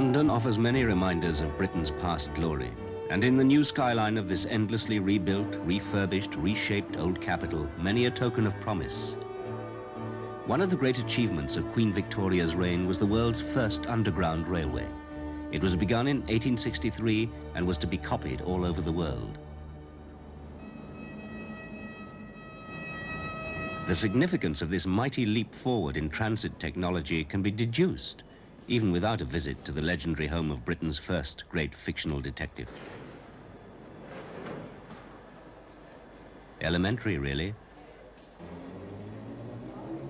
London offers many reminders of Britain's past glory, and in the new skyline of this endlessly rebuilt, refurbished, reshaped old capital, many a token of promise. One of the great achievements of Queen Victoria's reign was the world's first underground railway. It was begun in 1863 and was to be copied all over the world. The significance of this mighty leap forward in transit technology can be deduced, even without a visit to the legendary home of Britain's first great fictional detective. Elementary, really.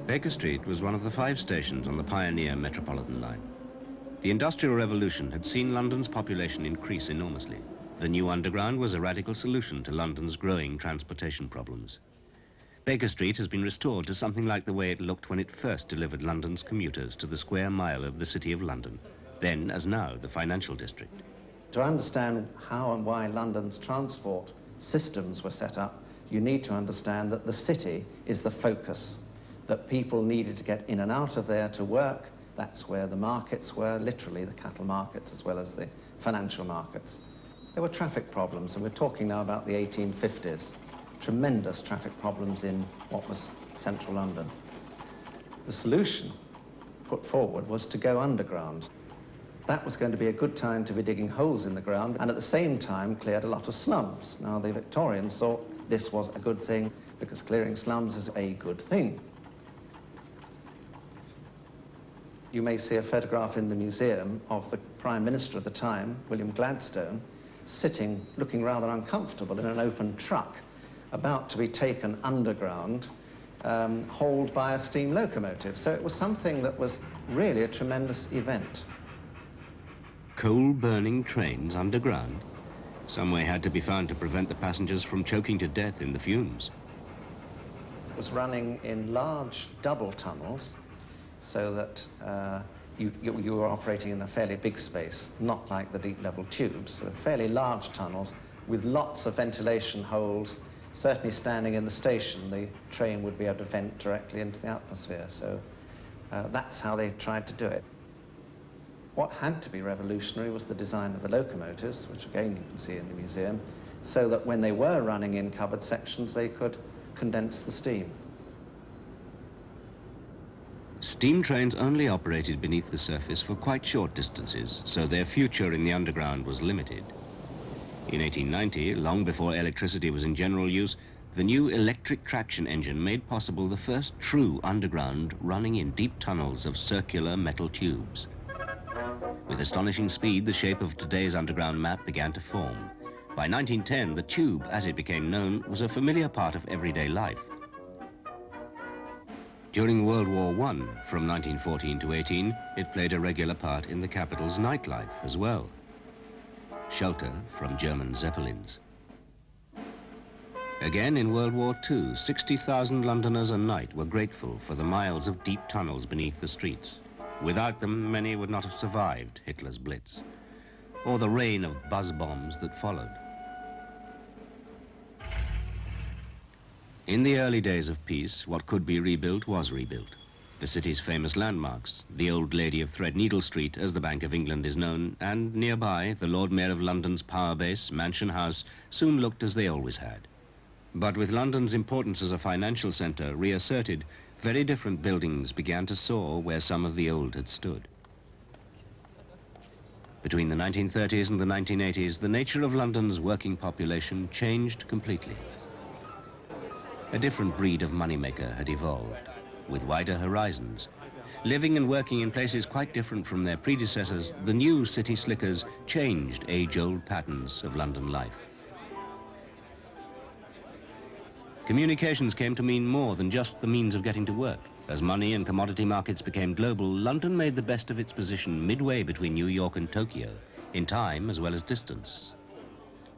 Baker Street was one of the 5 stations on the pioneer Metropolitan line. The Industrial Revolution had seen London's population increase enormously. The new underground was a radical solution to London's growing transportation problems. Baker Street has been restored to something like the way it looked when it first delivered London's commuters to the square mile of the City of London, then as now the financial district. To understand how and why London's transport systems were set up, you need to understand that the city is the focus, that people needed to get in and out of there to work. That's where the markets were, literally the cattle markets as well as the financial markets. There were traffic problems, and we're talking now about the 1850s. Tremendous traffic problems in what was central London. The solution put forward was to go underground. That was going to be a good time to be digging holes in the ground and at the same time cleared a lot of slums. Now the Victorians thought this was a good thing because clearing slums is a good thing. You may see a photograph in the museum of the Prime Minister at the time, William Gladstone, sitting, looking rather uncomfortable in an open truck, about to be taken underground, hauled by a steam locomotive. So it was something that was really a tremendous event. Coal-burning trains underground? Some way had to be found to prevent the passengers from choking to death in the fumes. It was running in large double tunnels so that you were operating in a fairly big space, not like the deep-level tubes. So fairly large tunnels with lots of ventilation holes. Certainly standing in the station, the train would be able to vent directly into the atmosphere. So that's how they tried to do it. What had to be revolutionary was the design of the locomotives, which again you can see in the museum, so that when they were running in covered sections, they could condense the steam. Steam trains only operated beneath the surface for quite short distances, so their future in the underground was limited. In 1890, long before electricity was in general use, the new electric traction engine made possible the first true underground running in deep tunnels of circular metal tubes. With astonishing speed, the shape of today's underground map began to form. By 1910, the tube, as it became known, was a familiar part of everyday life. During World War I, from 1914 to 18, it played a regular part in the capital's nightlife as well. Shelter from German Zeppelins. Again in World War II, 60,000 Londoners a night were grateful for the miles of deep tunnels beneath the streets. Without them, many would not have survived Hitler's Blitz, or the rain of buzz bombs that followed. In the early days of peace, what could be rebuilt was rebuilt. The city's famous landmarks, the Old Lady of Threadneedle Street, as the Bank of England is known, and nearby, the Lord Mayor of London's power base, Mansion House, soon looked as they always had. But with London's importance as a financial centre reasserted, very different buildings began to soar where some of the old had stood. Between the 1930s and the 1980s, the nature of London's working population changed completely. A different breed of moneymaker had evolved, with wider horizons. Living and working in places quite different from their predecessors, the new city slickers changed age-old patterns of London life. Communications came to mean more than just the means of getting to work. As money and commodity markets became global, London made the best of its position midway between New York and Tokyo, in time as well as distance.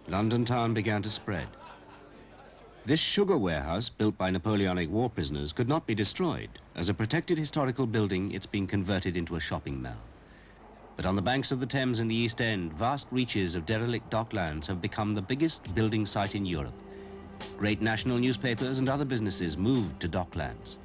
London town began to spread. This sugar warehouse, built by Napoleonic war prisoners, could not be destroyed. As a protected historical building, it's been converted into a shopping mall. But on the banks of the Thames in the East End, vast reaches of derelict docklands have become the biggest building site in Europe. Great national newspapers and other businesses moved to docklands.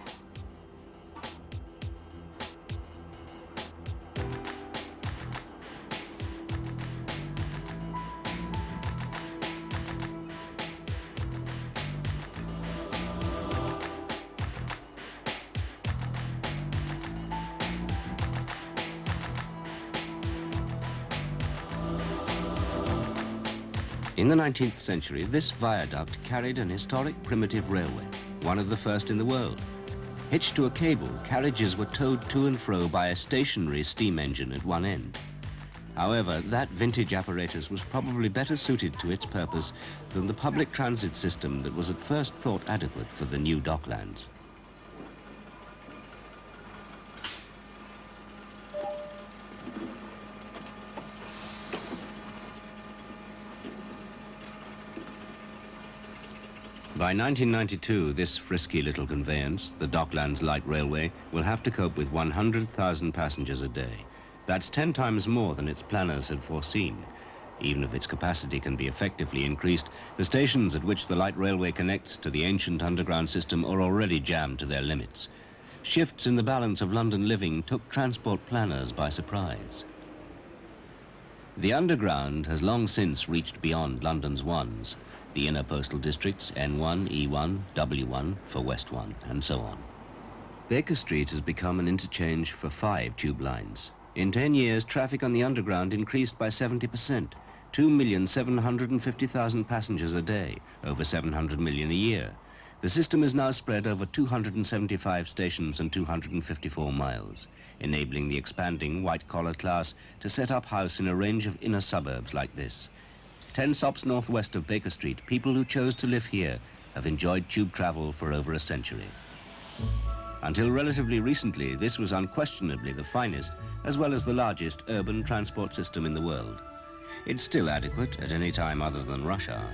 In the 19th century, this viaduct carried an historic primitive railway, one of the first in the world. Hitched to a cable, carriages were towed to and fro by a stationary steam engine at one end. However, that vintage apparatus was probably better suited to its purpose than the public transit system that was at first thought adequate for the new docklands. By 1992, this frisky little conveyance, the Docklands Light Railway, will have to cope with 100,000 passengers a day. That's 10 times more than its planners had foreseen. Even if its capacity can be effectively increased, the stations at which the light railway connects to the ancient underground system are already jammed to their limits. Shifts in the balance of London living took transport planners by surprise. The underground has long since reached beyond London's ones, the inner postal districts N1, E1, W1 for West 1, and so on. Baker Street has become an interchange for 5 tube lines. In 10 years, traffic on the underground increased by 70%, 2,750,000 passengers a day, over 700 million a year. The system is now spread over 275 stations and 254 miles, enabling the expanding white-collar class to set up house in a range of inner suburbs like this. 10 stops northwest of Baker Street, people who chose to live here have enjoyed tube travel for over a century. Until relatively recently, this was unquestionably the finest, as well as the largest urban transport system in the world. It's still adequate at any time other than rush hour.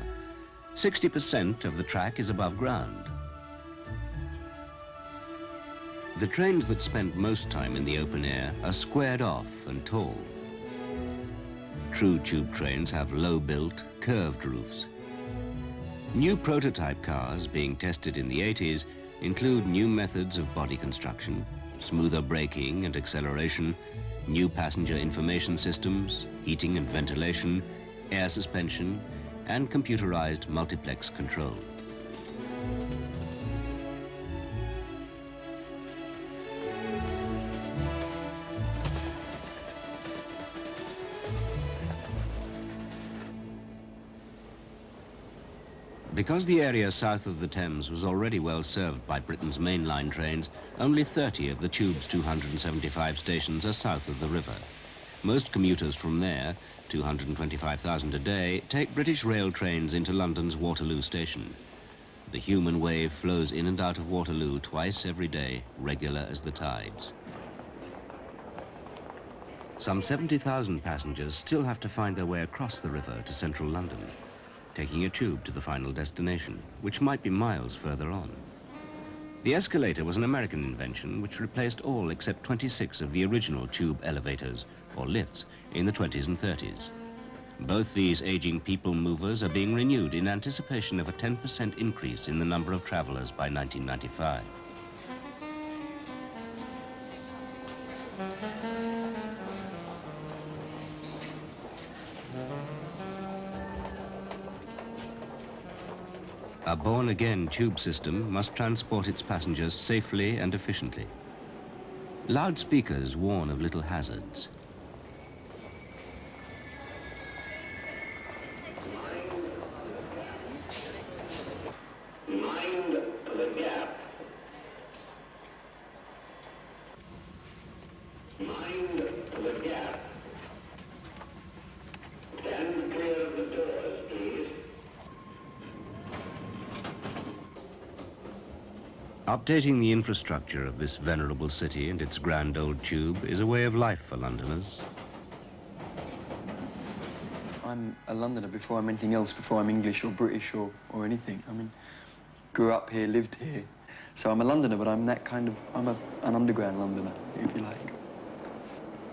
60% of the track is above ground. The trains that spend most time in the open air are squared off and tall. True tube trains have low-built, curved roofs. New prototype cars being tested in the 80s include new methods of body construction, smoother braking and acceleration, new passenger information systems, heating and ventilation, air suspension, and computerized multiplex control. Because the area south of the Thames was already well served by Britain's mainline trains, only 30 of the tube's 275 stations are south of the river. Most commuters from there, 225,000 a day, take British rail trains into London's Waterloo station. The human wave flows in and out of Waterloo twice every day, regular as the tides. Some 70,000 passengers still have to find their way across the river to central London, taking a tube to the final destination, which might be miles further on. The escalator was an American invention which replaced all except 26 of the original tube elevators, or lifts, in the 20s and 30s. Both these aging people movers are being renewed in anticipation of a 10% increase in the number of travelers by 1995. A born-again tube system must transport its passengers safely and efficiently. Loudspeakers warn of little hazards. Mind the gap. Mind the gap. Stand clear of the doors, please. Updating the infrastructure of this venerable city and its grand old tube is a way of life for Londoners. I'm a Londoner before I'm anything else, before I'm English or British or anything. I mean, grew up here, lived here. So I'm a Londoner, but I'm that kind of, an underground Londoner, if you like.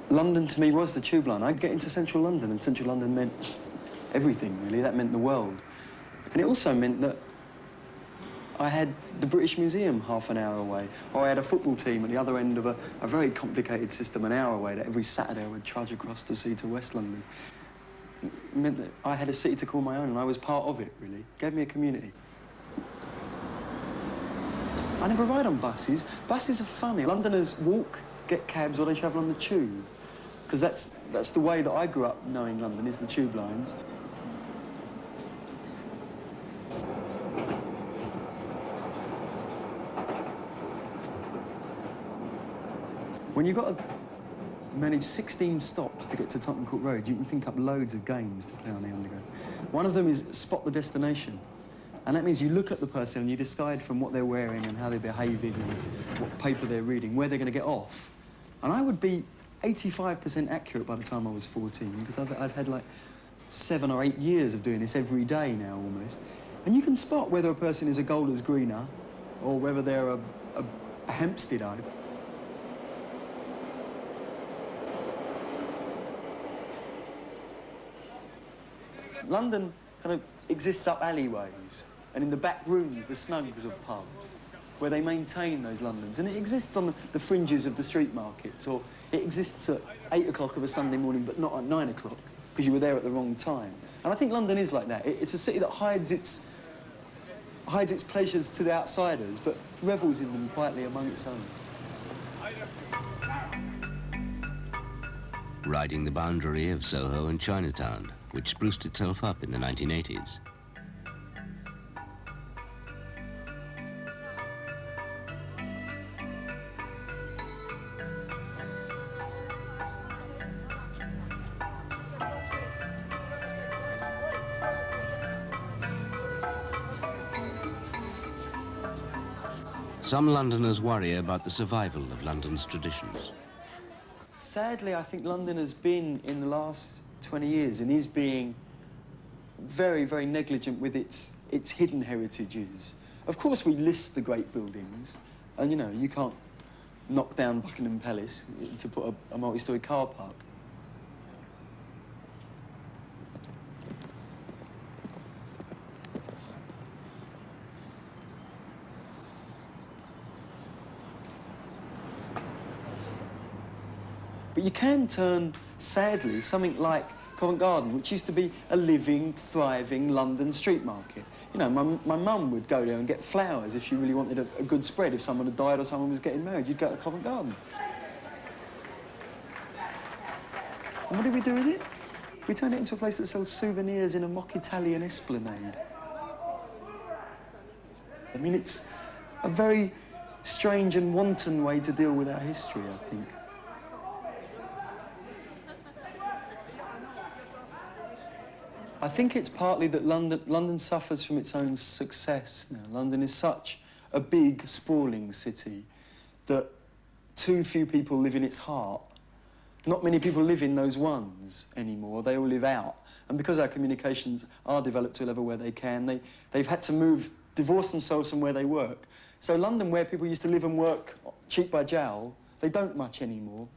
London to me was the tube line. I'd get into central London, and central London meant everything, really. That meant the world. And it also meant that I had the British Museum half an hour away, or I had a football team at the other end of a very complicated system an hour away that every Saturday I would trudge across to see to West London. It meant that I had a city to call my own, and I was part of it, really. It gave me a community. I never ride on buses. Buses are funny. Londoners walk, get cabs, or they travel on the tube. Because that's the way that I grew up knowing London, is the tube lines. When you've got to manage 16 stops to get to Tottenham Court Road, you can think up loads of games to play on the Underground. One of them is spot the destination. And that means you look at the person and you decide from what they're wearing and how they're behaving and what paper they're reading, where they're going to get off. And I would be 85% accurate by the time I was 14, because I've had like 7 or 8 years of doing this every day now, almost. And you can spot whether a person is a Golders Greener or whether they're a Hampsteadite. London kind of exists up alleyways and in the back rooms, the snugs of pubs, where they maintain those Londons. And it exists on the fringes of the street markets, or it exists at 8 o'clock of a Sunday morning, but not at 9 o'clock, because you were there at the wrong time. And I think London is like that. It's a city that hides its pleasures to the outsiders, but revels in them quietly among its own. Riding the boundary of Soho and Chinatown, which spruced itself up in the 1980s. Some Londoners worry about the survival of London's traditions. Sadly, I think London has been, in the last 20 years, and is being very, very negligent with its hidden heritages. Of course, we list the great buildings, and, you know, you can't knock down Buckingham Palace to put a multi-storey car park. But you can turn, sadly, something like Covent Garden, which used to be a living, thriving London street market. You know, my mum would go there and get flowers if she really wanted a good spread. If someone had died or someone was getting married, you'd go to Covent Garden. And what did we do with it? We turned it into a place that sells souvenirs in a mock Italian esplanade. I mean, it's a very strange and wanton way to deal with our history, I think. I think it's partly that London suffers from its own success now. London is such a big, sprawling city that too few people live in its heart. Not many people live in those ones anymore. They all live out. And because our communications are developed to a level where they can, they've had to divorce themselves from where they work. So London, where people used to live and work cheek by jowl, they don't much anymore.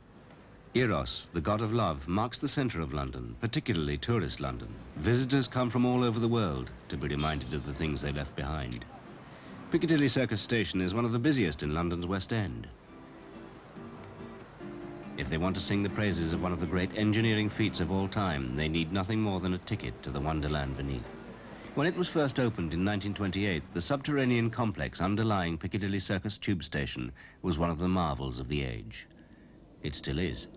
Eros, the god of love, marks the centre of London, particularly tourist London. Visitors come from all over the world to be reminded of the things they left behind. Piccadilly Circus Station is one of the busiest in London's West End. If they want to sing the praises of one of the great engineering feats of all time, they need nothing more than a ticket to the wonderland beneath. When it was first opened in 1928, the subterranean complex underlying Piccadilly Circus Tube Station was one of the marvels of the age. It still is.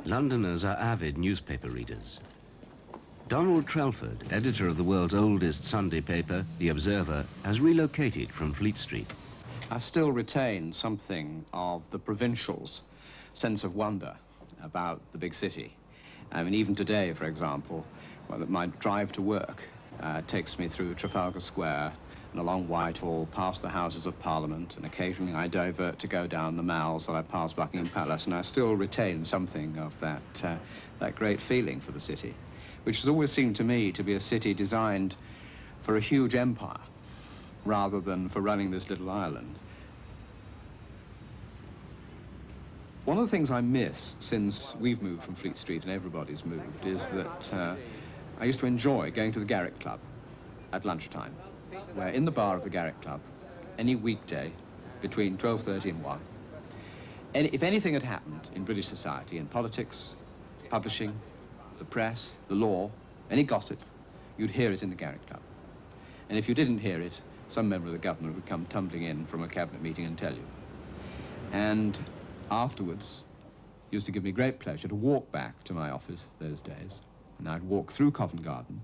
Londoners are avid newspaper readers. Donald Trelford, editor of the world's oldest Sunday paper, The Observer, has relocated from Fleet Street. I still retain something of the provincial's sense of wonder about the big city. I mean, even today, for example, my drive to work takes me through Trafalgar Square and along Whitehall, past the Houses of Parliament, and occasionally I divert to go down the Mall, so I pass Buckingham Palace, and I still retain something of that great feeling for the city, which has always seemed to me to be a city designed for a huge empire, rather than for running this little island. One of the things I miss since we've moved from Fleet Street and everybody's moved is that I used to enjoy going to the Garrick Club at lunchtime, where in the bar of the Garrick Club, any weekday between 12:30 and 1, if anything had happened in British society, in politics, publishing, the press, the law, any gossip, you'd hear it in the Garrick Club. And if you didn't hear it, some member of the government would come tumbling in from a cabinet meeting and tell you. And afterwards, it used to give me great pleasure to walk back to my office those days, and I'd walk through Covent Garden,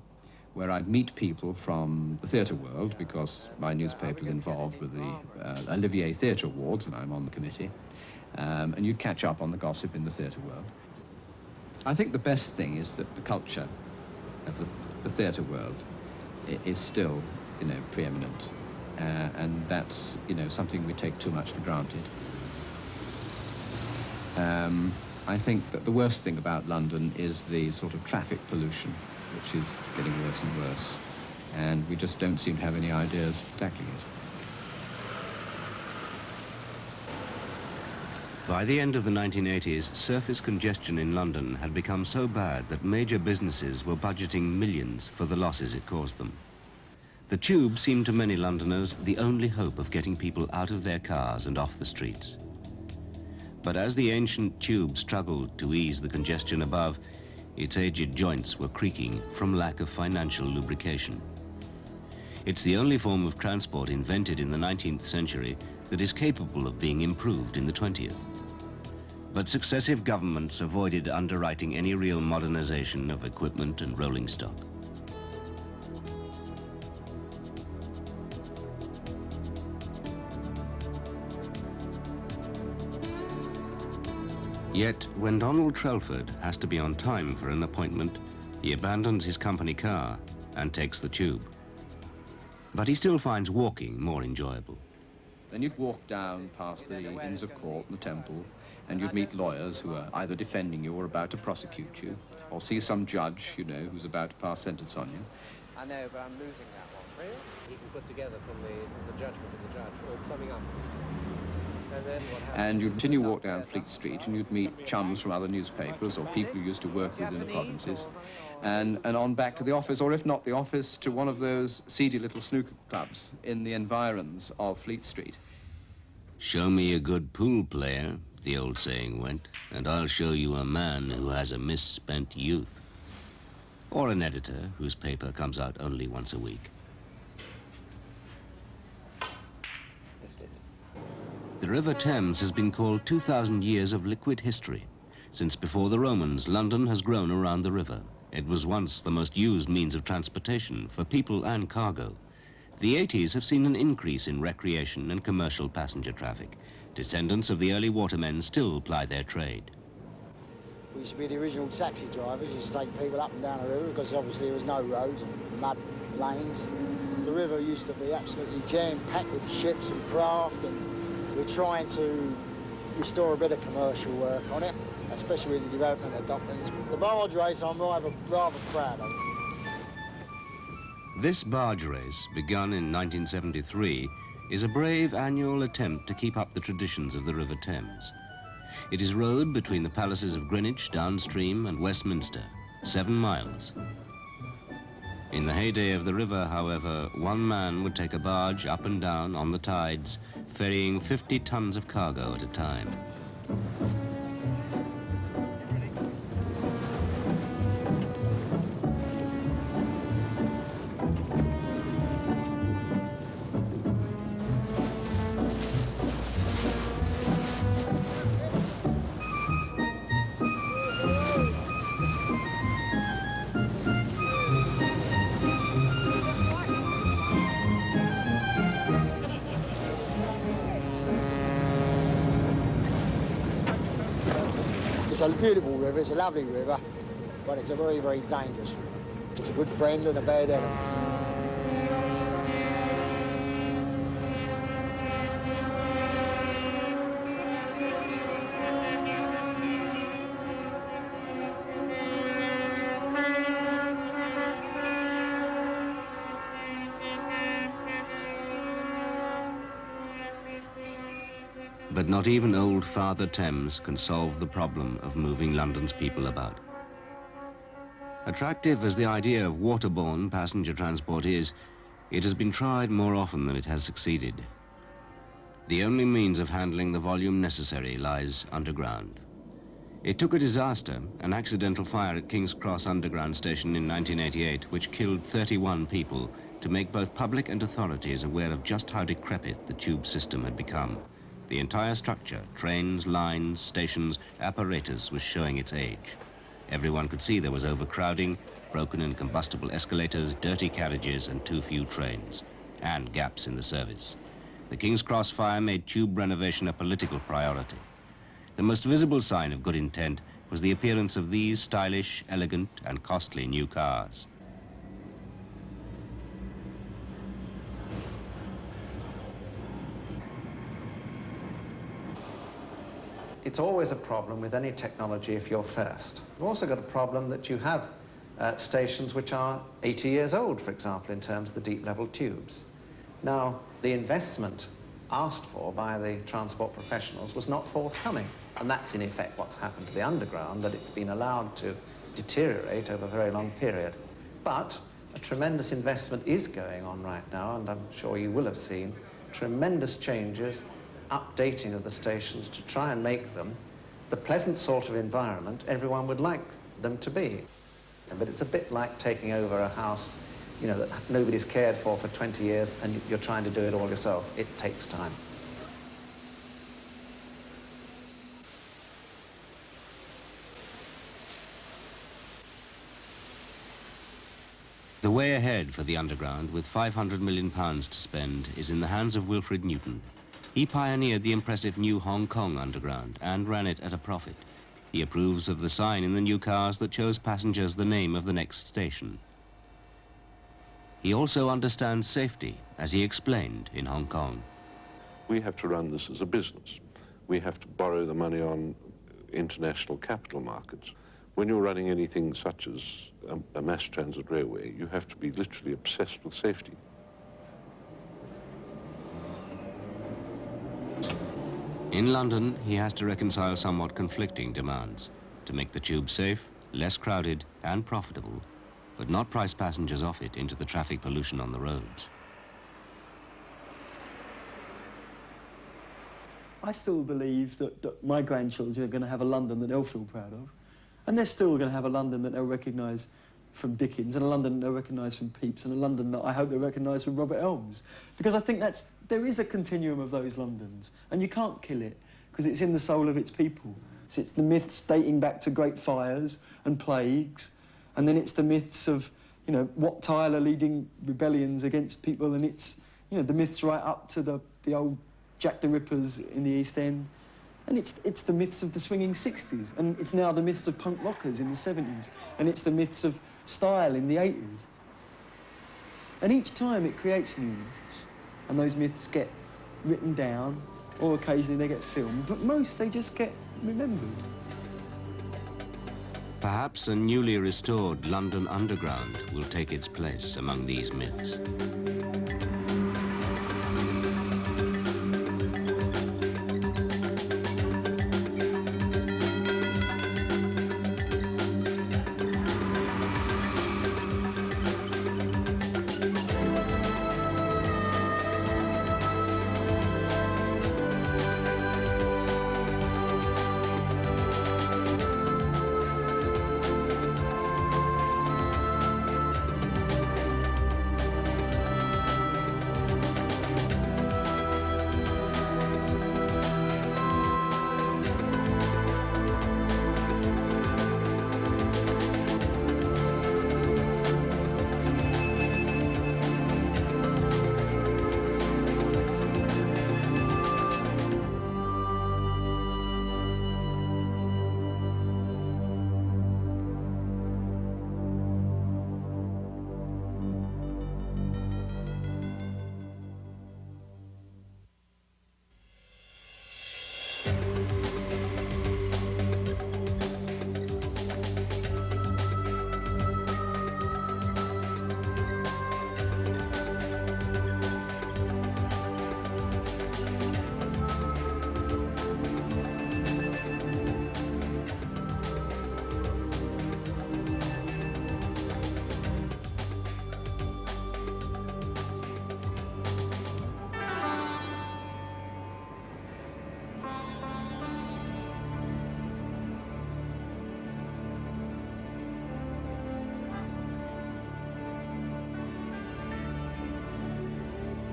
where I'd meet people from the theatre world, because my newspaper's involved with the Olivier Theatre Awards, and I'm on the committee, and you'd catch up on the gossip in the theatre world. I think the best thing is that the culture of the theatre world is still, preeminent, and that's, something we take too much for granted. I think that the worst thing about London is the sort of traffic pollution, which is getting worse and worse, and we just don't seem to have any ideas of tackling it. By the end of the 1980s, surface congestion in London had become so bad that major businesses were budgeting millions for the losses it caused them. The tube seemed to many Londoners the only hope of getting people out of their cars and off the streets. But as the ancient tube struggled to ease the congestion above, its aged joints were creaking from lack of financial lubrication. It's the only form of transport invented in the 19th century that is capable of being improved in the 20th. But successive governments avoided underwriting any real modernization of equipment and rolling stock. Yet, when Donald Trelford has to be on time for an appointment, he abandons his company car and takes the tube. But he still finds walking more enjoyable. Then you'd walk down past the Inns of Court and the Temple, and you'd meet lawyers who are either defending you or about to prosecute you, or see some judge, who's about to pass sentence on you. I know, but I'm losing that one. Really? He can put together from the judgment of the judge, or summing up in this case. And then what happens? And you'd continue to walk down Fleet Street, and you'd meet chums from other newspapers or people who used to work within the provinces, and on back to the office, or if not the office, to one of those seedy little snooker clubs in the environs of Fleet Street. Show me a good pool player, the old saying went, and I'll show you a man who has a misspent youth. Or an editor whose paper comes out only once a week. The River Thames has been called 2,000 years of liquid history. Since before the Romans, London has grown around the river. It was once the most used means of transportation for people and cargo. The 80s have seen an increase in recreation and commercial passenger traffic. Descendants of the early watermen still ply their trade. We used to be the original taxi drivers, used to take people up and down the river because obviously there was no roads and mud lanes. The river used to be absolutely jam-packed with ships and craft, and we're trying to restore a bit of commercial work on it, especially with the development of Docklands. The barge race I'm rather proud of. This barge race, begun in 1973, is a brave annual attempt to keep up the traditions of the River Thames. It is rowed between the palaces of Greenwich, downstream, and Westminster, 7 miles. In the heyday of the river, however, one man would take a barge up and down on the tides, ferrying 50 tons of cargo at a time. It's a beautiful river, it's a lovely river, but it's a very, very dangerous river. It's a good friend and a bad enemy. But not even old Father Thames can solve the problem of moving London's people about. Attractive as the idea of waterborne passenger transport is, it has been tried more often than it has succeeded. The only means of handling the volume necessary lies underground. It took a disaster, an accidental fire at King's Cross Underground Station in 1988, which killed 31 people, to make both public and authorities aware of just how decrepit the tube system had become. The entire structure, trains, lines, stations, apparatus, was showing its age. Everyone could see there was overcrowding, broken and combustible escalators, dirty carriages, and too few trains, and gaps in the service. The King's Cross fire made tube renovation a political priority. The most visible sign of good intent was the appearance of these stylish, elegant, and costly new cars. It's always a problem with any technology if you're first. You've also got a problem that you have stations which are 80 years old, for example, in terms of the deep-level tubes. Now, the investment asked for by the transport professionals was not forthcoming, and that's in effect what's happened to the underground, that it's been allowed to deteriorate over a very long period. But a tremendous investment is going on right now, and I'm sure you will have seen tremendous changes, updating of the stations to try and make them the pleasant sort of environment everyone would like them to be. But it's a bit like taking over a house, you know, that nobody's cared for 20 years and you're trying to do it all yourself. It takes time. The way ahead for the underground, with £500 million to spend, is in the hands of Wilfred Newton. He pioneered the impressive new Hong Kong Underground and ran it at a profit. He approves of the sign in the new cars that shows passengers the name of the next station. He also understands safety, as he explained in Hong Kong. We have to run this as a business. We have to borrow the money on international capital markets. When you're running anything such as a mass transit railway, you have to be literally obsessed with safety. In London, he has to reconcile somewhat conflicting demands to make the tube safe, less crowded and profitable, but not price passengers off it into the traffic pollution on the roads. I still believe that my grandchildren are going to have a London that they'll feel proud of. And they're still going to have a London that they'll recognise from Dickens, and a London that they'll recognise from Pepys, and a London that I hope they'll recognise from Robert Elms. Because I think there is a continuum of those Londons, and you can't kill it, because it's in the soul of its people. It's the myths dating back to great fires and plagues, and then it's the myths of, you know, Wat Tyler leading rebellions against people, and it's, you know, the myths right up to the old Jack the Rippers in the East End. And it's the myths of the swinging 60s, and it's now the myths of punk rockers in the 70s, and it's the myths of style in the 80s. And each time it creates new myths, and those myths get written down, or occasionally they get filmed, but most they just get remembered. Perhaps a newly restored London Underground will take its place among these myths.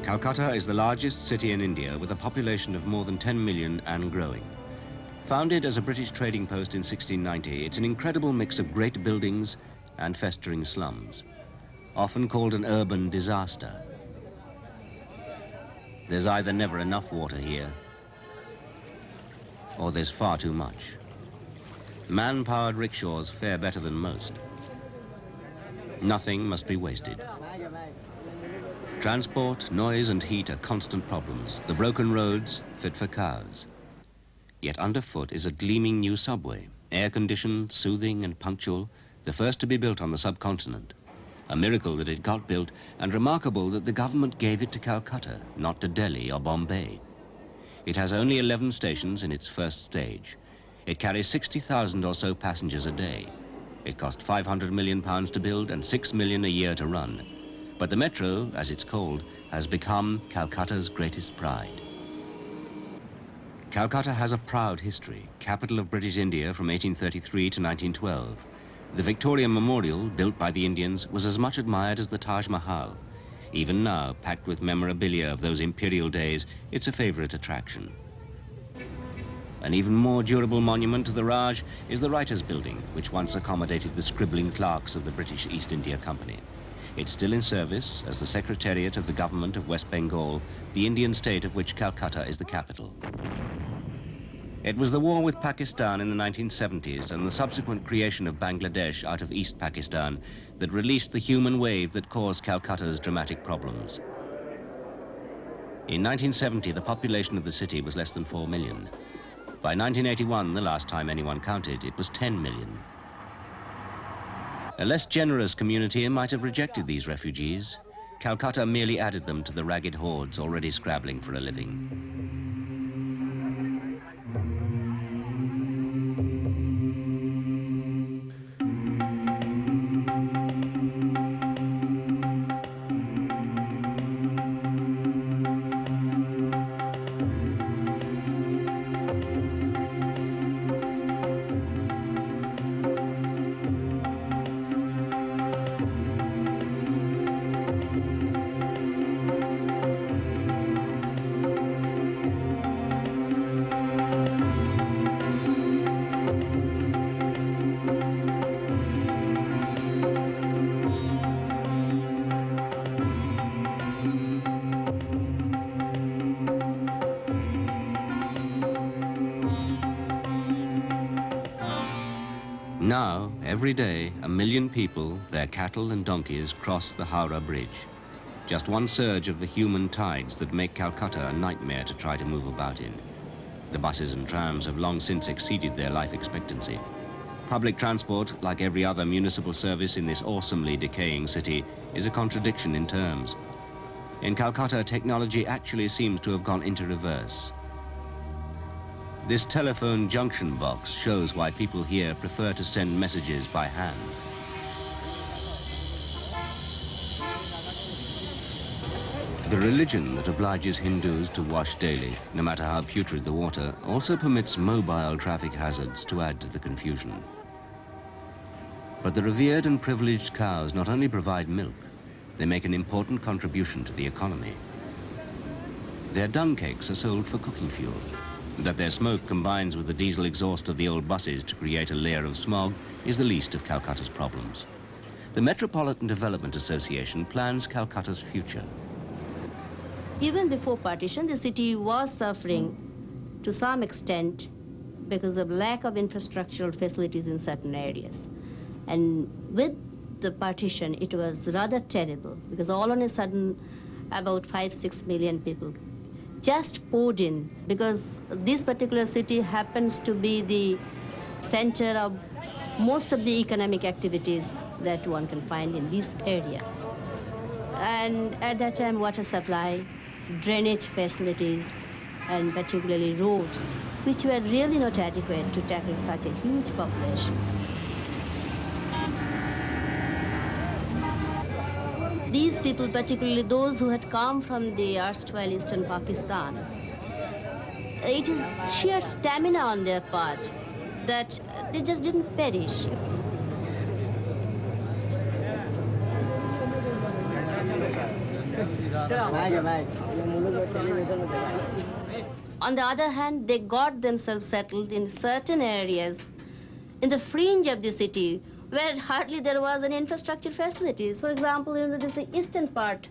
Calcutta is the largest city in India with a population of more than 10 million and growing. Founded as a British trading post in 1690, it's an incredible mix of great buildings and festering slums, often called an urban disaster. There's either never enough water here, or there's far too much. Man-powered rickshaws fare better than most. Nothing must be wasted. Transport, noise and heat are constant problems. The broken roads fit for cars. Yet underfoot is a gleaming new subway, air-conditioned, soothing and punctual, the first to be built on the subcontinent. A miracle that it got built, and remarkable that the government gave it to Calcutta, not to Delhi or Bombay. It has only 11 stations in its first stage. It carries 60,000 or so passengers a day. It cost £500 million to build and £6 million a year to run. But the metro, as it's called, has become Calcutta's greatest pride. Calcutta has a proud history, capital of British India from 1833 to 1912. The Victoria Memorial, built by the Indians, was as much admired as the Taj Mahal. Even now, packed with memorabilia of those imperial days, it's a favorite attraction. An even more durable monument to the Raj is the Writers' Building, which once accommodated the scribbling clerks of the British East India Company. It's still in service as the Secretariat of the Government of West Bengal, the Indian state of which Calcutta is the capital. It was the war with Pakistan in the 1970s and the subsequent creation of Bangladesh out of East Pakistan that released the human wave that caused Calcutta's dramatic problems. In 1970, the population of the city was less than 4 million. By 1981, the last time anyone counted, it was 10 million. A less generous community might have rejected these refugees. Calcutta merely added them to the ragged hordes already scrabbling for a living. Now, every day, 1 million people, their cattle and donkeys, cross the Howrah Bridge. Just one surge of the human tides that make Calcutta a nightmare to try to move about in. The buses and trams have long since exceeded their life expectancy. Public transport, like every other municipal service in this awesomely decaying city, is a contradiction in terms. In Calcutta, technology actually seems to have gone into reverse. This telephone junction box shows why people here prefer to send messages by hand. The religion that obliges Hindus to wash daily, no matter how putrid the water, also permits mobile traffic hazards to add to the confusion. But the revered and privileged cows not only provide milk, they make an important contribution to the economy. Their dung cakes are sold for cooking fuel. That their smoke combines with the diesel exhaust of the old buses to create a layer of smog is the least of Calcutta's problems. The Metropolitan Development Association plans Calcutta's future. Even before partition, the city was suffering to some extent because of lack of infrastructural facilities in certain areas. And with the partition, it was rather terrible because all on a sudden, about 5-6 million people just poured in, because this particular city happens to be the center of most of the economic activities that one can find in this area. And at that time, water supply, drainage facilities, and particularly roads, which were really not adequate to tackle such a huge population. These people, particularly those who had come from the erstwhile eastern Pakistan, it is sheer stamina on their part that they just didn't perish. On the other hand, they got themselves settled in certain areas in the fringe of the city where hardly there was any infrastructure facilities. For example, this is the eastern part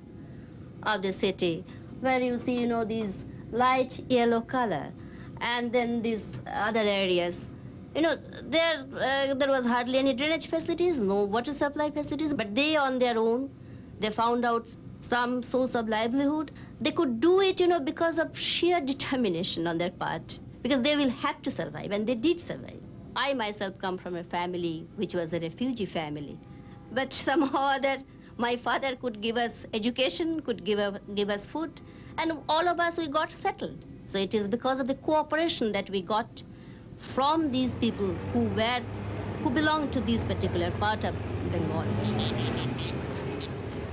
of the city where you see, these light yellow color, and then these other areas. There was hardly any drainage facilities, no water supply facilities, but they on their own, they found out some source of livelihood. They could do it, because of sheer determination on their part, because they will have to survive, and they did survive. I myself come from a family which was a refugee family, but somehow or other, my father could give us education, could give us food, and all of us, we got settled. So it is because of the cooperation that we got from these people who belonged to this particular part of Bengal.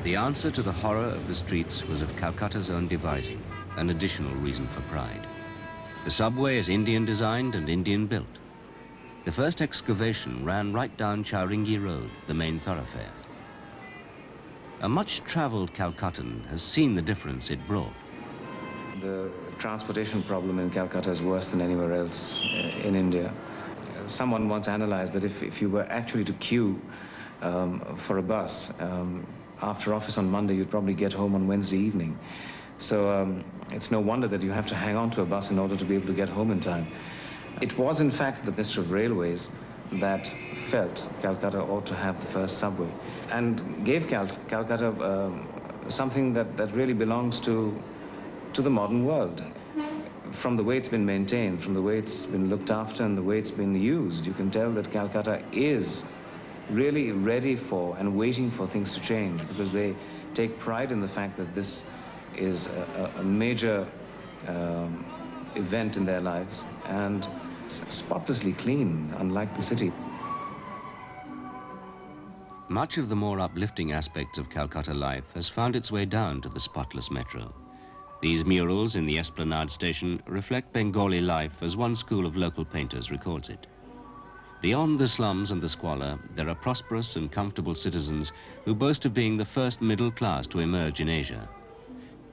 The answer to the horror of the streets was of Calcutta's own devising, an additional reason for pride. The subway is Indian designed and Indian built. The first excavation ran right down Chowringhee Road, the main thoroughfare. A much-traveled Calcuttan has seen the difference it brought. The transportation problem in Calcutta is worse than anywhere else in India. Someone once analyzed that if you were actually to queue for a bus after office on Monday, you'd probably get home on Wednesday evening. So it's no wonder that you have to hang on to a bus in order to be able to get home in time. It was, in fact, the Minister of Railways that felt Calcutta ought to have the first subway and gave Calcutta something that really belongs to the modern world. From the way it's been maintained, from the way it's been looked after and the way it's been used, you can tell that Calcutta is really ready for and waiting for things to change, because they take pride in the fact that this is a major event in their lives, and it's spotlessly clean, unlike the city. Much of the more uplifting aspects of Calcutta life has found its way down to the spotless metro. These murals in the Esplanade station reflect Bengali life as one school of local painters records it. Beyond the slums and the squalor, there are prosperous and comfortable citizens who boast of being the first middle class to emerge in Asia.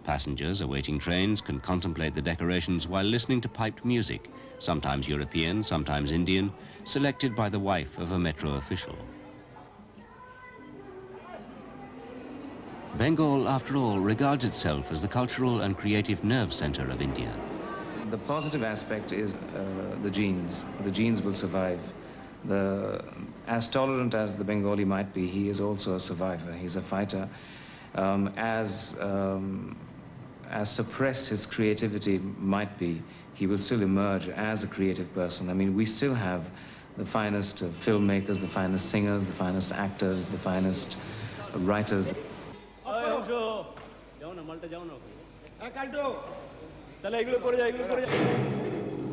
Passengers awaiting trains can contemplate the decorations while listening to piped music, sometimes European, sometimes Indian, selected by the wife of a metro official. Bengal, after all, regards itself as the cultural and creative nerve center of India. The positive aspect is the genes. The genes will survive. As tolerant as the Bengali might be, he is also a survivor. He's a fighter. As suppressed his creativity might be, he will still emerge as a creative person. I mean, we still have the finest filmmakers, the finest singers, the finest actors, the finest writers.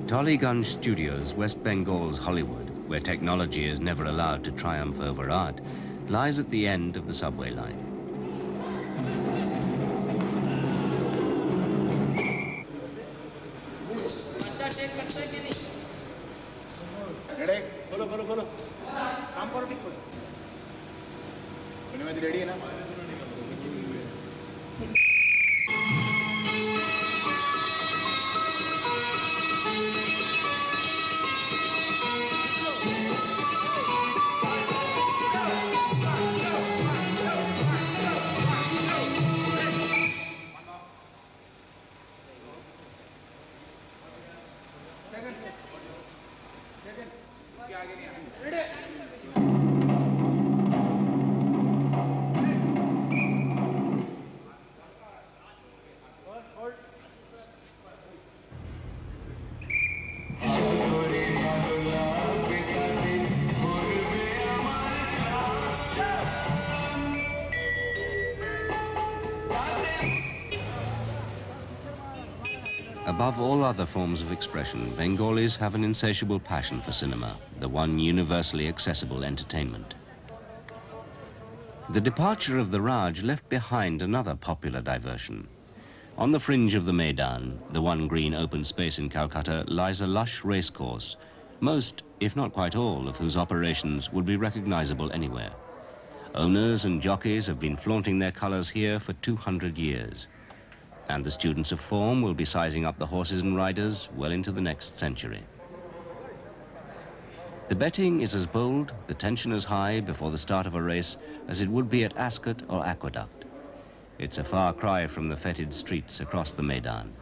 Tollygunge Studios, West Bengal's Hollywood, where technology is never allowed to triumph over art, lies at the end of the subway line. Above all other forms of expression, Bengalis have an insatiable passion for cinema, the one universally accessible entertainment. The departure of the Raj left behind another popular diversion. On the fringe of the Maidan, the one green open space in Calcutta, lies a lush racecourse, most, if not quite all, of whose operations would be recognizable anywhere. Owners and jockeys have been flaunting their colors here for 200 years. And the students of form will be sizing up the horses and riders well into the next century. The betting is as bold, the tension as high before the start of a race as it would be at Ascot or Aqueduct. It's a far cry from the fetid streets across the Maidan.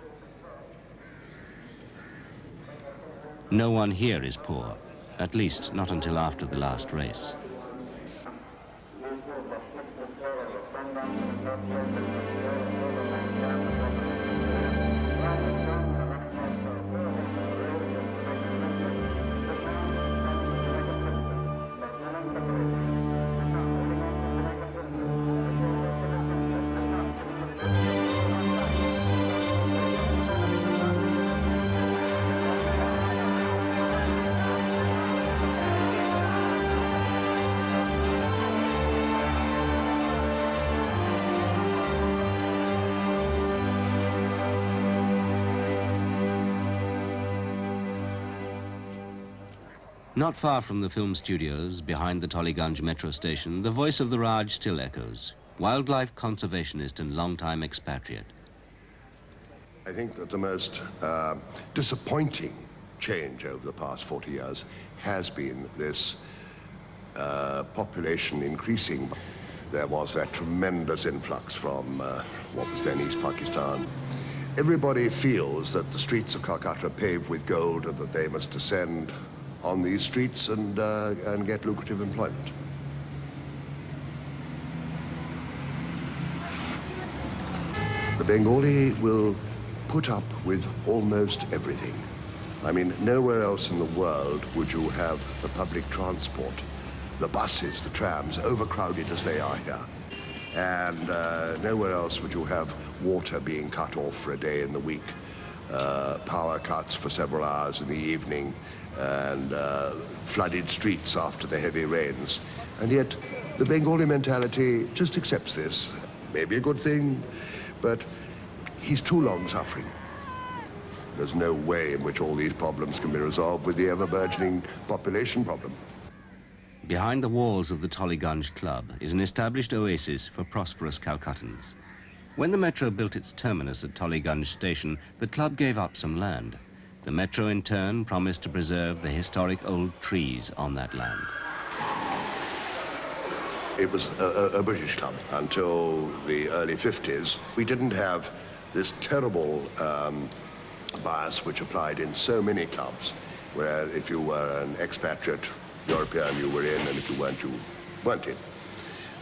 No one here is poor, at least not until after the last race. Not far from the film studios, behind the Tollygunge metro station, the voice of the Raj still echoes. Wildlife conservationist and long-time expatriate. I think that the most disappointing change over the past 40 years has been this population increasing. There was that tremendous influx from what was then East Pakistan. Everybody feels that the streets of Calcutta are paved with gold and that they must descend on these streets and get lucrative employment. The Bengali will put up with almost everything. I mean, nowhere else in the world would you have the public transport, the buses, the trams, overcrowded as they are here. And nowhere else would you have water being cut off for a day in the week, power cuts for several hours in the evening, and flooded streets after the heavy rains. And yet, the Bengali mentality just accepts this. Maybe a good thing, but he's too long suffering. There's no way in which all these problems can be resolved with the ever-burgeoning population problem. Behind the walls of the Tollygunge Club is an established oasis for prosperous Calcuttans. When the Metro built its terminus at Tollygunge Station, the club gave up some land. The Metro, in turn, promised to preserve the historic old trees on that land. It was a British club until the early 50s. We didn't have this terrible bias which applied in so many clubs, where if you were an expatriate European, you were in, and if you weren't, you weren't in.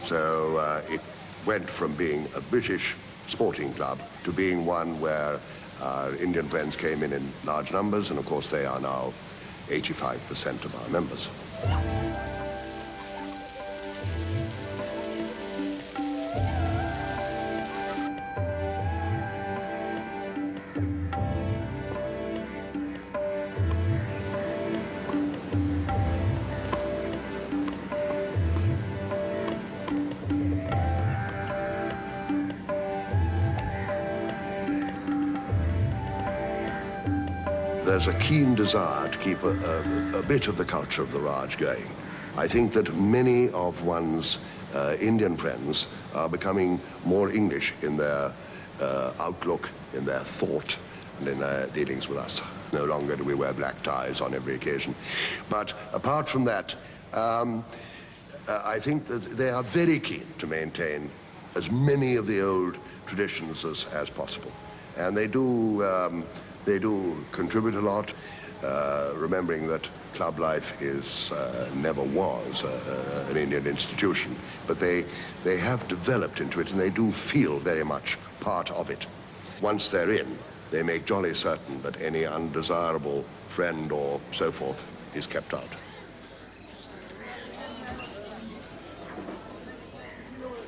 So it went from being a British sporting club to being one where our Indian friends came in large numbers, and of course they are now 85% of our members. There's a keen desire to keep a bit of the culture of the Raj going. I think that many of one's Indian friends are becoming more English in their outlook, in their thought, and in their dealings with us. No longer do we wear black ties on every occasion. But apart from that, I think that they are very keen to maintain as many of the old traditions as possible. And they do contribute a lot, remembering that club life never was an Indian institution, but they have developed into it, and they do feel very much part of it. Once they're in, they make jolly certain that any undesirable friend or so forth is kept out.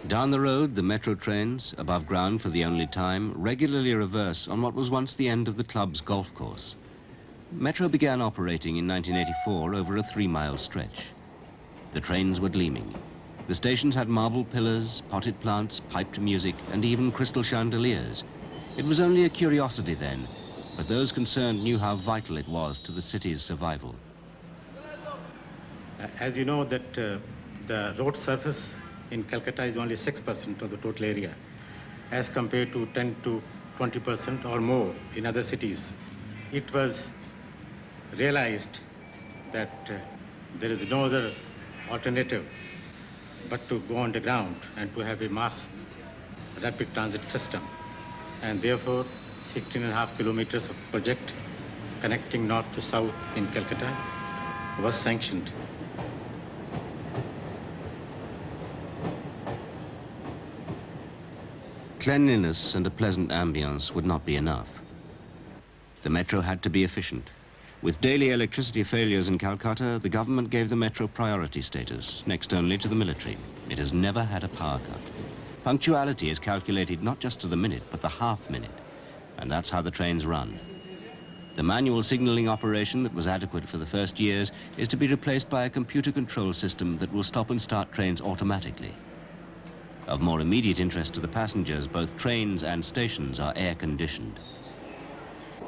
Down the road, the metro trains, above ground for the only time, regularly reverse on what was once the end of the club's golf course. Metro began operating in 1984 over a 3-mile stretch. The trains were gleaming. The stations had marble pillars, potted plants, piped music, and even crystal chandeliers. It was only a curiosity then, but those concerned knew how vital it was to the city's survival. As you know, that the road surface in Calcutta is only 6% of the total area, as compared to 10 to 20% or more in other cities. It was realized that there is no other alternative but to go underground and to have a mass rapid transit system. And therefore, 16.5 kilometers of project connecting north to south in Calcutta was sanctioned. Cleanliness and a pleasant ambience would not be enough. The metro had to be efficient. With daily electricity failures in Calcutta, the government gave the metro priority status, next only to the military. It has never had a power cut. Punctuality is calculated not just to the minute, but the half minute. And that's how the trains run. The manual signaling operation that was adequate for the first years is to be replaced by a computer control system that will stop and start trains automatically. Of more immediate interest to the passengers, both trains and stations are air-conditioned.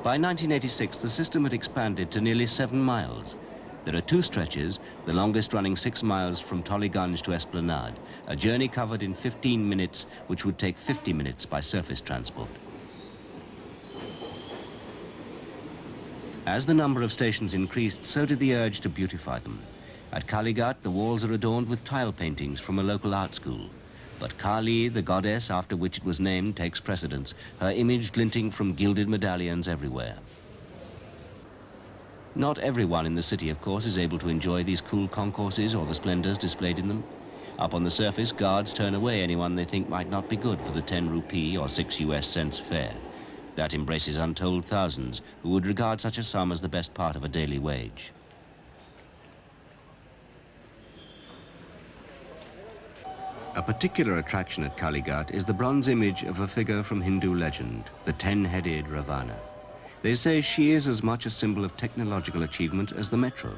By 1986, the system had expanded to nearly 7 miles. There are 2 stretches, the longest running 6 miles from Tollygunge to Esplanade, a journey covered in 15 minutes, which would take 50 minutes by surface transport. As the number of stations increased, so did the urge to beautify them. At Kalighat, the walls are adorned with tile paintings from a local art school. But Kali, the goddess after which it was named, takes precedence, her image glinting from gilded medallions everywhere. Not everyone in the city, of course, is able to enjoy these cool concourses or the splendors displayed in them. Up on the surface, guards turn away anyone they think might not be good for the 10 rupee or 6 US cents fare. That embraces untold thousands who would regard such a sum as the best part of a daily wage. A particular attraction at Kalighat is the bronze image of a figure from Hindu legend, the 10-headed Ravana. They say she is as much a symbol of technological achievement as the metro.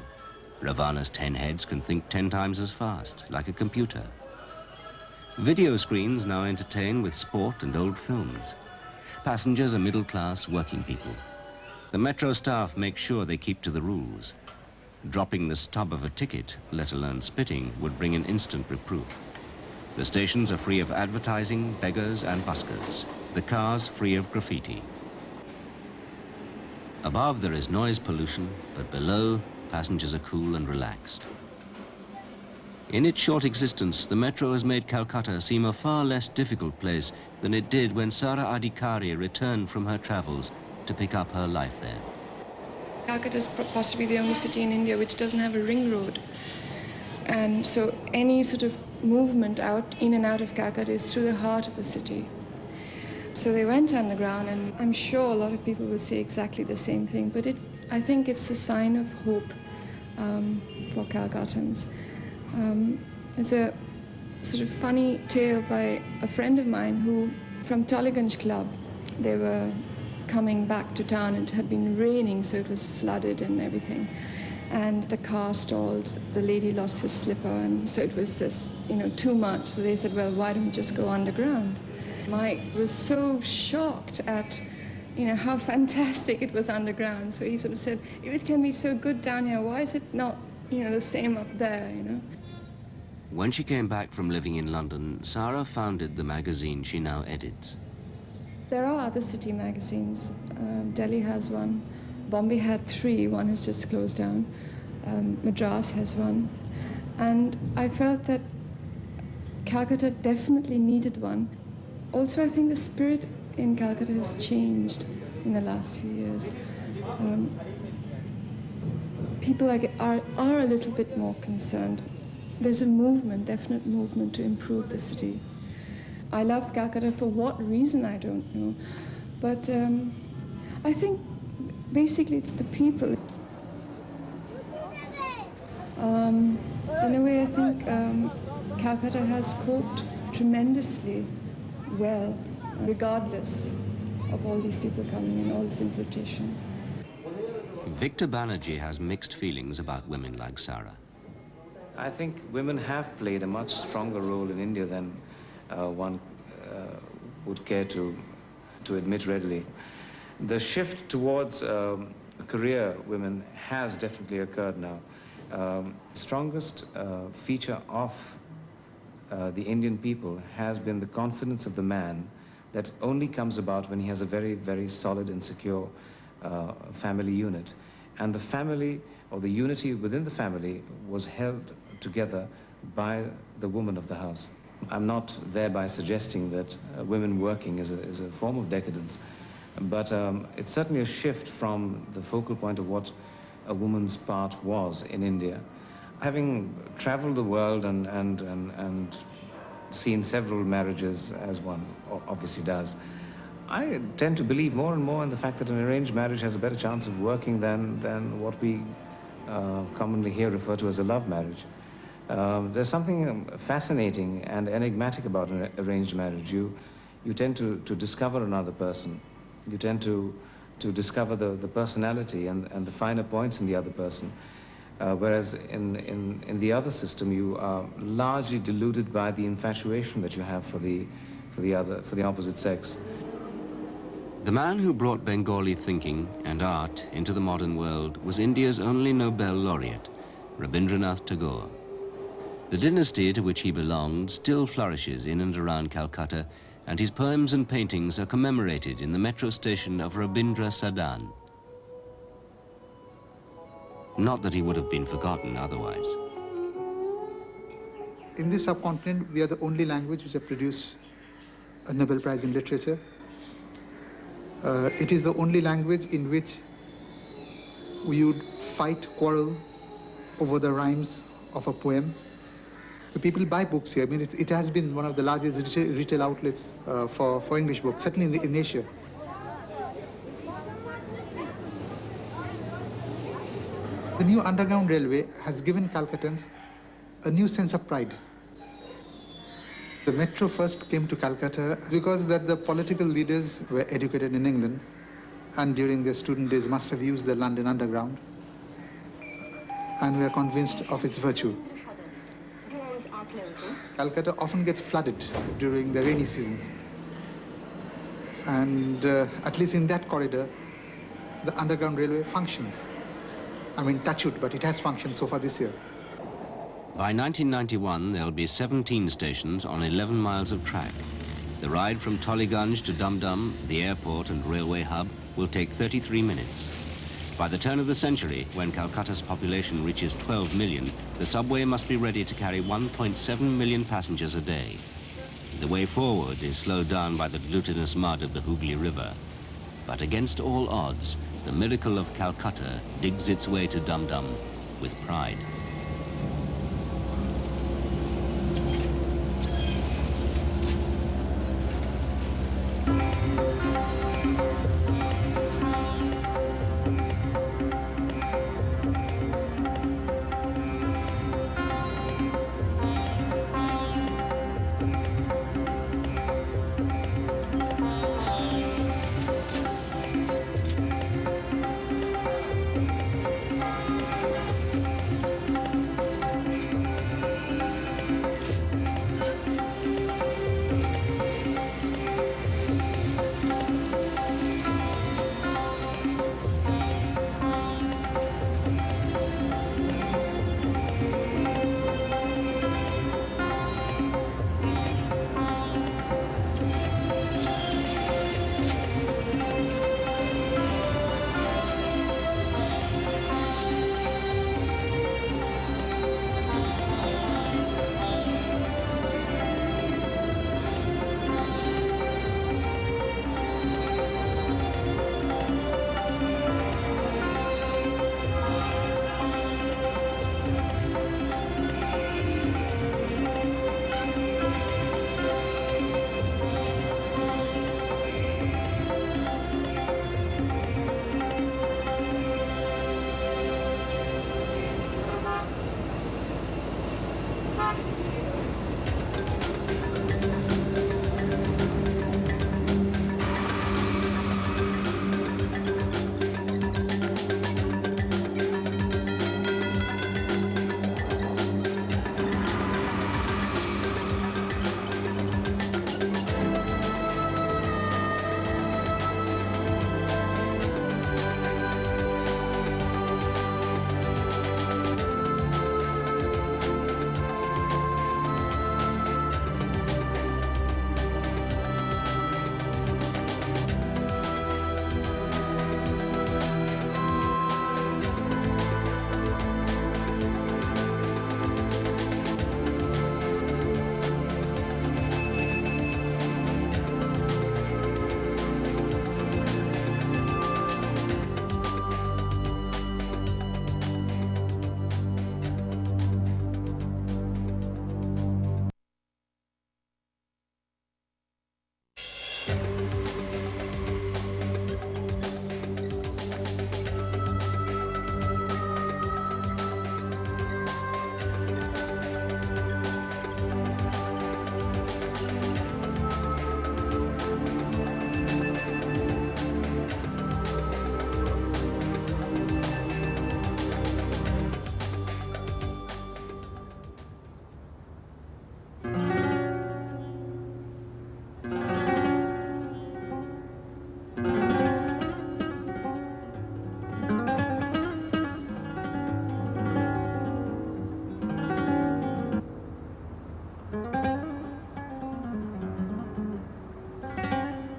Ravana's 10 heads can think 10 times as fast, like a computer. Video screens now entertain with sport and old films. Passengers are middle-class working people. The metro staff make sure they keep to the rules. Dropping the stub of a ticket, let alone spitting, would bring an instant reproof. The stations are free of advertising, beggars and buskers. The cars free of graffiti. Above there is noise pollution, but below, passengers are cool and relaxed. In its short existence, the metro has made Calcutta seem a far less difficult place than it did when Sara Adhikari returned from her travels to pick up her life there. Calcutta is possibly the only city in India which doesn't have a ring road. And so any sort of movement out in and out of Calcutta is through the heart of the city. So they went underground, and I'm sure a lot of people will say exactly the same thing, but I think it's a sign of hope for Calcuttans. There's a sort of funny tale by a friend of mine who, from Tollygunge Club, they were coming back to town. It had been raining, so it was flooded and everything. And the car stalled, the lady lost her slipper, and so it was just, too much. So they said, well, why don't we just go underground? Mike was so shocked at, how fantastic it was underground. So he sort of said, if it can be so good down here, why is it not, the same up there, When she came back from living in London, Sara founded the magazine she now edits. There are other city magazines. Delhi has one. Bombay had 3, one has just closed down. Madras has one. And I felt that Calcutta definitely needed one. Also, I think the spirit in Calcutta has changed in the last few years. People are a little bit more concerned. There's a movement, definite movement to improve the city. I love Calcutta for what reason, I don't know. But I think basically it's the people. In a way, I think Calcutta has coped tremendously well, regardless of all these people coming in, all this infiltration. Victor Banerjee has mixed feelings about women like Sara. I think women have played a much stronger role in India than one would care to admit readily. The shift towards career women has definitely occurred now. Strongest feature of the Indian people has been the confidence of the man that only comes about when he has a very, very solid and secure family unit. And the family, or the unity within the family, was held together by the woman of the house. I'm not thereby suggesting that women working is a form of decadence, but it's certainly a shift from the focal point of what a woman's part was in India. Having traveled the world and seen several marriages, as one obviously does, I tend to believe more and more in the fact that an arranged marriage has a better chance of working than what we commonly here refer to as a love marriage. There's something fascinating and enigmatic about an arranged marriage. You tend to discover another person. You tend to discover the personality and the finer points in the other person. Whereas in the other system, you are largely deluded by the infatuation that you have for the opposite sex. The man who brought Bengali thinking and art into the modern world was India's only Nobel laureate, Rabindranath Tagore. The dynasty to which he belonged still flourishes in and around Calcutta, and his poems and paintings are commemorated in the metro station of Rabindra Sadan. Not that he would have been forgotten otherwise. In this subcontinent, we are the only language which has produced a Nobel Prize in Literature. It is the only language in which we would fight, quarrel over the rhymes of a poem. So people buy books here. I mean, it has been one of the largest retail outlets for English books, certainly in Asia. The new underground railway has given Calcuttans a new sense of pride. The metro first came to Calcutta because that the political leaders were educated in England and during their student days must have used the London Underground and were convinced of its virtue. Calcutta often gets flooded during the rainy seasons. And at least in that corridor, the Underground Railway functions. I mean, touch wood, but it has functioned so far this year. By 1991, there'll be 17 stations on 11 miles of track. The ride from Tollygunge to Dum Dum, the airport and railway hub, will take 33 minutes. By the turn of the century, when Calcutta's population reaches 12 million, the subway must be ready to carry 1.7 million passengers a day. The way forward is slowed down by the glutinous mud of the Hooghly River. But against all odds, the miracle of Calcutta digs its way to Dum Dum with pride.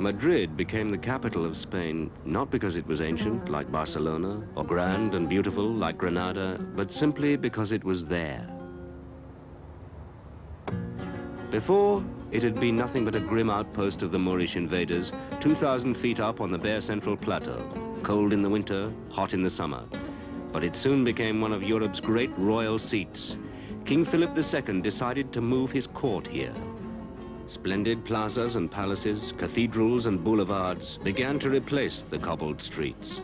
Madrid became the capital of Spain not because it was ancient like Barcelona or grand and beautiful like Granada, but simply because it was there. Before, it had been nothing but a grim outpost of the Moorish invaders, 2,000 feet up on the bare central plateau, cold in the winter, hot in the summer. But it soon became one of Europe's great royal seats. King Philip II decided to move his court here. Splendid plazas and palaces, cathedrals and boulevards began to replace the cobbled streets.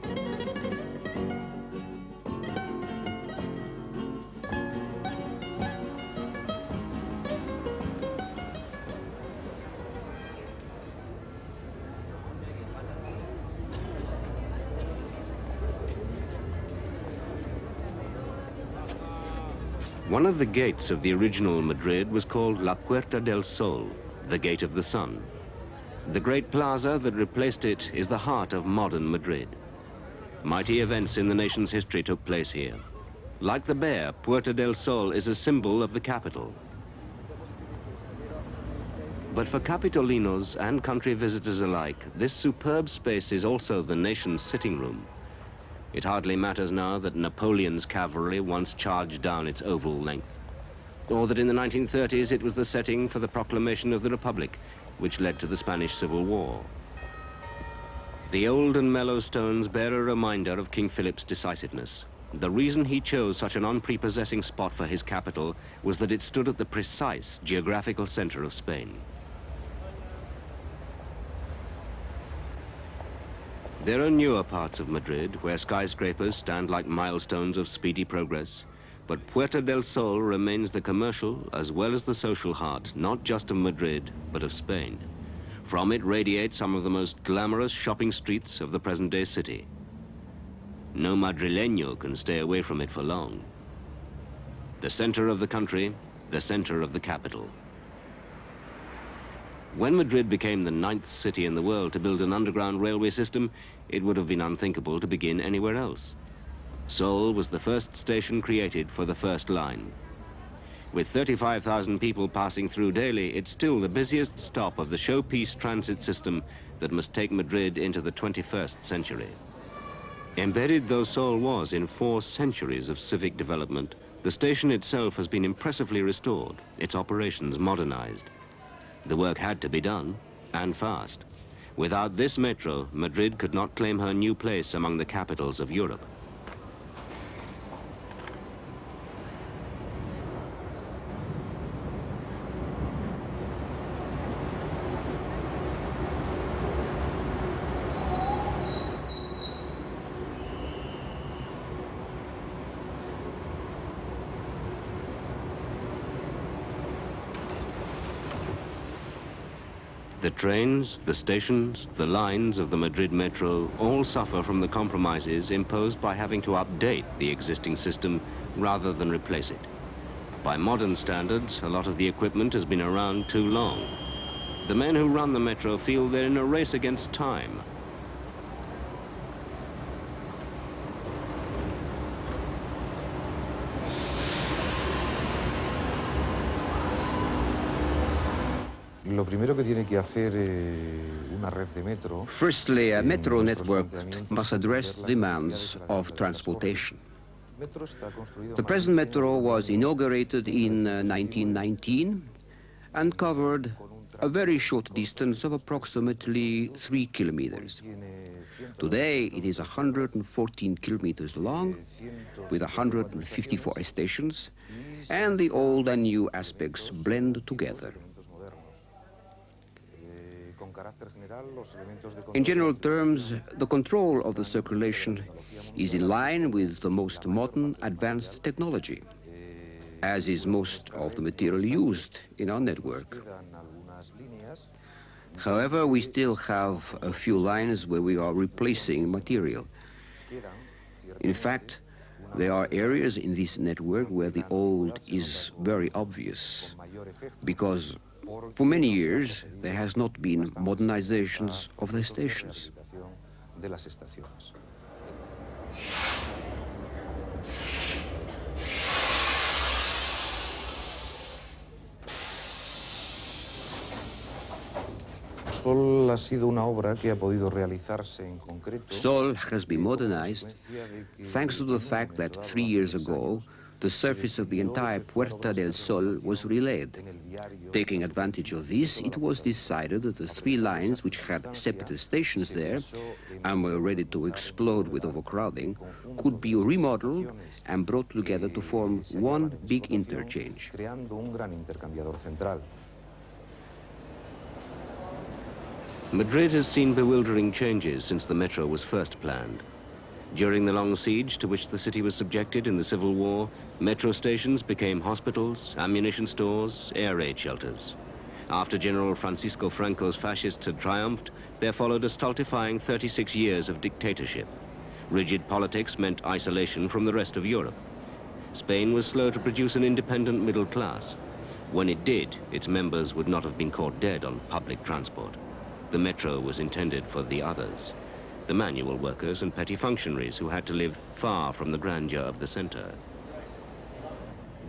One of the gates of the original Madrid was called La Puerta del Sol, the Gate of the Sun. The great plaza that replaced it is the heart of modern Madrid. Mighty events in the nation's history took place here. Like the bear, Puerta del Sol is a symbol of the capital. But for Capitolinos and country visitors alike, this superb space is also the nation's sitting room. It hardly matters now that Napoleon's cavalry once charged down its oval length, or that in the 1930s it was the setting for the proclamation of the Republic, which led to the Spanish Civil War. The old and mellow stones bear a reminder of King Philip's decisiveness. The reason he chose such an unprepossessing spot for his capital was that it stood at the precise geographical center of Spain. There are newer parts of Madrid where skyscrapers stand like milestones of speedy progress, but Puerta del Sol remains the commercial as well as the social heart, not just of Madrid, but of Spain. From it radiate some of the most glamorous shopping streets of the present-day city. No Madrileño can stay away from it for long. The center of the country, the center of the capital. When Madrid became the 9th city in the world to build an underground railway system, it would have been unthinkable to begin anywhere else. Sol was the first station created for the first line. With 35,000 people passing through daily, it's still the busiest stop of the showpiece transit system that must take Madrid into the 21st century. Embedded though Sol was in 4 centuries of civic development, the station itself has been impressively restored, its operations modernized. The work had to be done, and fast. Without this metro, Madrid could not claim her new place among the capitals of Europe. The trains, the stations, the lines of the Madrid Metro all suffer from the compromises imposed by having to update the existing system rather than replace it. By modern standards, a lot of the equipment has been around too long. The men who run the Metro feel they're in a race against time. Firstly, a metro network must address the demands of transportation. The present metro was inaugurated in 1919 and covered a very short distance of approximately 3 kilometers. Today, it is 114 kilometers long, with 154 stations, and the old and new aspects blend together. In general terms, the control of the circulation is in line with the most modern advanced technology, as is most of the material used in our network. However, we still have a few lines where we are replacing material. In fact, there are areas in this network where the old is very obvious, because for many years, there has not been modernizations of the stations. Sol ha sido una obra que ha podido realizarse en concreto. Sol has been modernized thanks to the fact that 3 years ago, the surface of the entire Puerta del Sol was relaid. Taking advantage of this, it was decided that the 3 lines which had separate stations there and were ready to explode with overcrowding could be remodeled and brought together to form one big interchange. Creando un gran intercambiador central. Madrid has seen bewildering changes since the metro was first planned. During the long siege to which the city was subjected in the Civil War, metro stations became hospitals, ammunition stores, air raid shelters. After General Francisco Franco's fascists had triumphed, there followed a stultifying 36 years of dictatorship. Rigid politics meant isolation from the rest of Europe. Spain was slow to produce an independent middle class. When it did, its members would not have been caught dead on public transport. The metro was intended for the others, the manual workers and petty functionaries who had to live far from the grandeur of the center.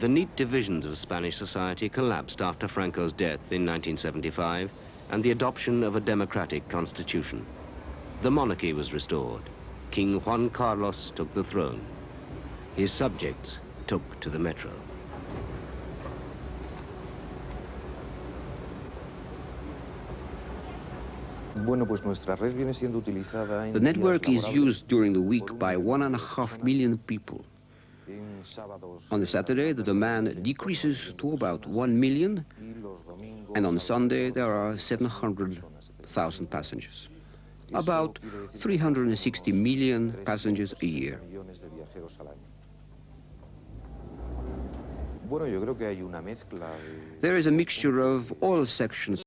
The neat divisions of Spanish society collapsed after Franco's death in 1975 and the adoption of a democratic constitution. The monarchy was restored. King Juan Carlos took the throne. His subjects took to the metro. The network is used during the week by 1.5 million people. On a Saturday, the demand decreases to about 1 million, and on Sunday, there are 700,000 passengers, about 360 million passengers a year. There is a mixture of all sections